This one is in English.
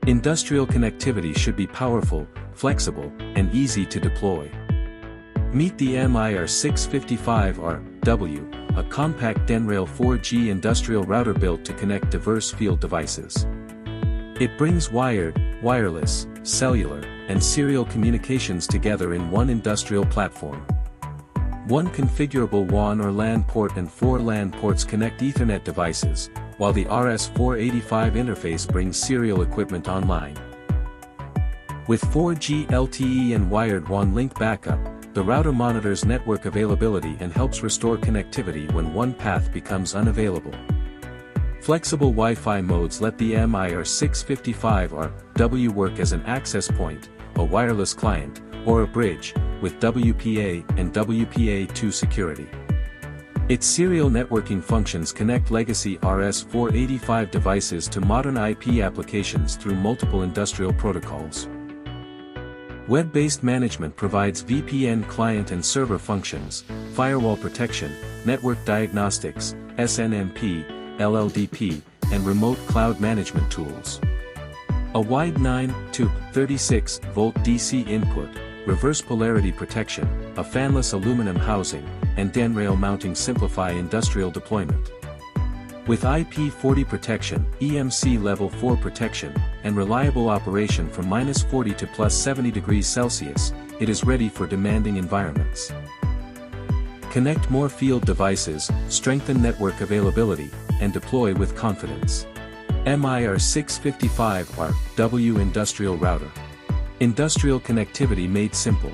Industrial connectivity should be powerful, flexible, and easy to deploy. Meet the MIR655R-W, a compact DENRail 4G industrial router built to connect diverse field devices. It brings wired, wireless, cellular, and serial communications together in one industrial platform. One configurable WAN or LAN port and 4 LAN ports connect Ethernet devices, while the RS485 interface brings serial equipment online. With 4G LTE and wired WAN link backup, the router monitors network availability and helps restore connectivity when one path becomes unavailable. Flexible Wi-Fi modes let the MIR655R-W work as an access point, a wireless client, or a bridge, with WPA and WPA2 security. Its serial networking functions connect legacy RS485 devices to modern IP applications through multiple industrial protocols. Web-based management provides VPN client and server functions, firewall protection, network diagnostics, SNMP, LLDP, and remote cloud management tools. A wide 9 to 36 volt DC input, reverse polarity protection, a fanless aluminum housing, and DENRail mounting simplify industrial deployment. With IP40 protection, EMC Level 4 protection, and reliable operation from -40 to +70 degrees Celsius, it is ready for demanding environments. Connect more field devices, strengthen network availability, and deploy with confidence. MIR655R-W Industrial Router. Industrial connectivity made simple.